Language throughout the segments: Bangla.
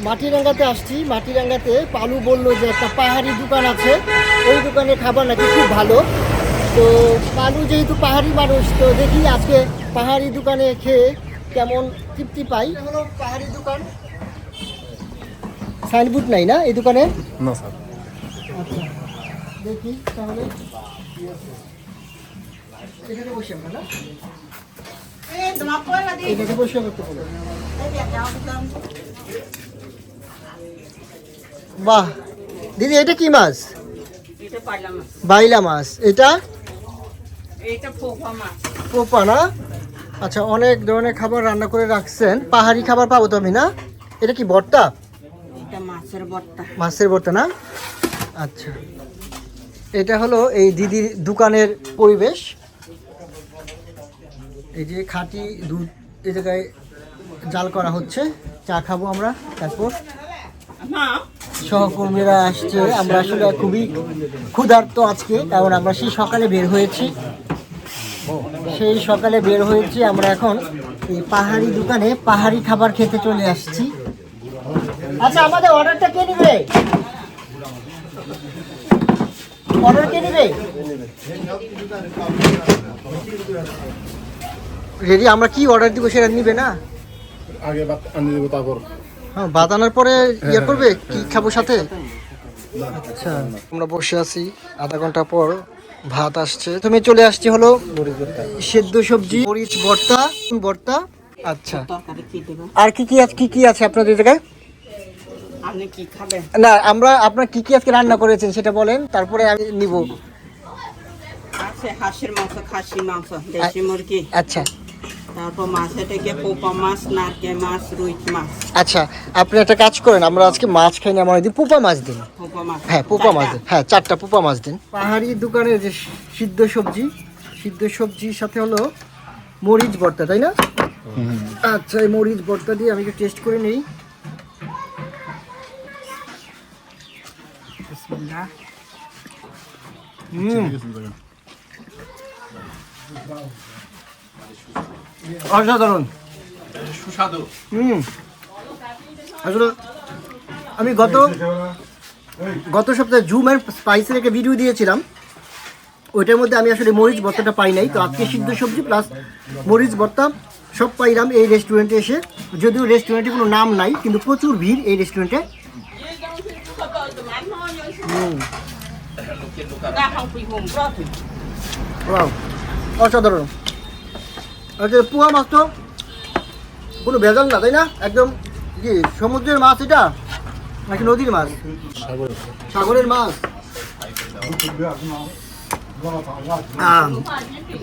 মাটিরাঙ্গাতে আসছি। মাটিরাঙ্গাতে পালু বললো যে একটা পাহাড়ি দোকান আছে, ওই দোকানে খাবার নাকি খুব ভালো। তো পালু যেহেতু পাহাড়ি মানুষ, তো দেখি আজকে পাহাড়ি দোকানে খেয়ে কেমন তৃপ্তি পাই। হলো পাহাড়ি দোকান, সাইনবোর্ড নাই না এই দোকানে? না স্যার। আচ্ছা দেখি তাহলে, এখানে বসে আমরা না, এখানে বসে করতে পারবো। বাহ দিদি, এটা কি মাছ? বাইলা মাছ। এটা পোপা না? আচ্ছা, অনেক ধরনের খাবার রান্না করে রাখছেন। পাহাড়ি খাবার পাবো তো আমি না? এটা কি ভর্তা? মাছের ভর্তা না? আচ্ছা, এটা হলো এই দিদির দোকানের পরিবেশ। এই যে খাঁটি দুধ এই জায়গায় জাল করা হচ্ছে, চা খাবো আমরা। তারপর সহকর্মীরা আসছে। আমরা আসলে খুবই ক্ষুধার্ত আজকে, কারণ আমরা সেই সকালে বের হয়েছি। আমরা এখন এই পাহাড়ি দোকানে পাহাড়ি খাবার খেতে চলে আসছি। আচ্ছা, আমাদের অর্ডারটা কে নেবে? রেডি? আমরা কি অর্ডার দিব সেটা নিবে না? আগে ভাত আনি দেবো, তারপর হ্যাঁ, ভাত আনার পরে ইয়ে করবে, কি খাবো সাথে? আচ্ছা, আমরা বসে আছি, আধা ঘন্টা পর ভাত আসছে। তুমি চলে আসছি হলো সেদ্ধ সবজি, মরিচ ভর্তা। আচ্ছা, আর কি আছে আপনাদের জায়গায়? না, আপনার কি আজকে রান্না করেছেন সেটা বলেন, তারপরে আমি নিব। হাঁসের মাংস, খাসি মাংস, দেশি মুরগি। আচ্ছা, তারপর মাছে থেকে পোপা মাছ, নারকেল মাছ, রুই মাছ। আচ্ছা, আপনি একটা কাজ করেন, আমরা আজকে মাছ খাই না, আমার দিন পোপা মাছ দিন। হ্যাঁ, পোপা মাছ দিন। হ্যাঁ, 4টা পোপা মাছ দিন। পাহাড়ি দোকানে যে সিদ্ধ সবজির সাথে হলো মরিচ ভর্তা, তাই না? আচ্ছা, এই মরিচ ভর্তা দিয়ে আমি একটু টেস্ট করে নিই। অসাধারণ, সুস্বাদু। আসলে আমি গত সপ্তাহে জুমের স্পাইসের একটা ভিডিও দিয়েছিলাম, ওইটার মধ্যে আমি আসলে মরিচ ভর্তাটা পাই নাই। তো আজকে সিদ্ধ সবজি প্লাস মরিচ ভর্তা সব পাইলাম এই রেস্টুরেন্টে এসে। যদিও রেস্টুরেন্টে কোনো নাম নাই, কিন্তু প্রচুর ভিড় এই রেস্টুরেন্টে। অসাধারণ। আচ্ছা, পোয়া মাছ তো কোনো ভেজাল না, তাই না? একদম কি সমুদ্রের মাছ এটা নাকি নদীর মাছ? সাগরের মাছ।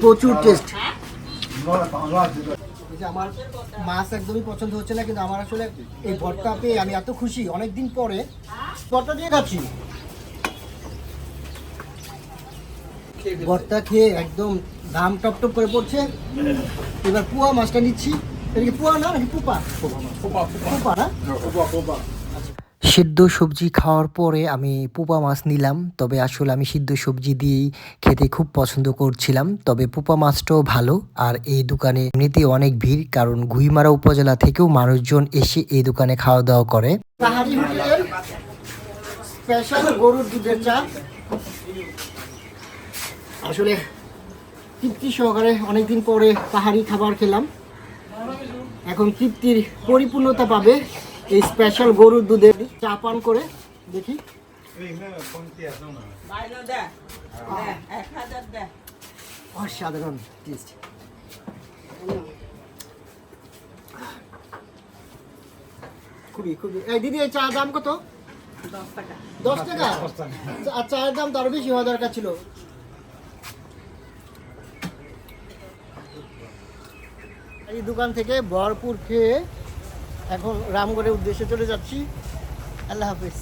প্রচুর টেস্ট। আমার মাছ একদমই পছন্দ হচ্ছে না, কিন্তু আমার আসলে এই ভর্তা পেয়ে আমি এত খুশি, অনেকদিন পরে ভর্তা দিয়ে খাচ্ছি। ভর্তা খেয়ে একদম দাম টপ করে পড়ছে। এবার পোয়া মাছটা নিচ্ছি। এটা কি পোয়া না নাকি পোপা? পোপা না? সিদ্ধ সবজি খাওয়ার পরে আমি পোপা মাছ নিলাম। তবে আসলে আমি সিদ্ধ সবজি দিয়েই খেতে খুব পছন্দ করছিলাম। তবে পোপা মাছটাও ভালো। আর এই দোকানে এমনিতে অনেক ভিড়, কারণ গুইমারা উপজেলা থেকেও মানুষজন এসে এই দোকানে খাওয়া দাওয়া করে। পাহাড়ি হোটেলের স্পেশাল গরুর দুধের চা। আসলে তৃপ্তি সহকারে অনেকদিন পরে পাহাড়ি খাবার খেলাম। এখন তৃপ্তির পরিপূর্ণতা পাবে এই স্পেশাল গরুর দুধের চা পান করে। দেখি, অসাধারণ টেস্ট। খুবই। এই দিদি, এই চা দাম কত? 10 টাকা। আর চায়ের দাম তো আরো বেশি হওয়া দরকার ছিল। এই দোকান থেকে ভরপুর খেয়ে এখন রামগড়ের উদ্দেশ্যে চলে যাচ্ছি। আল্লাহ হাফিজ।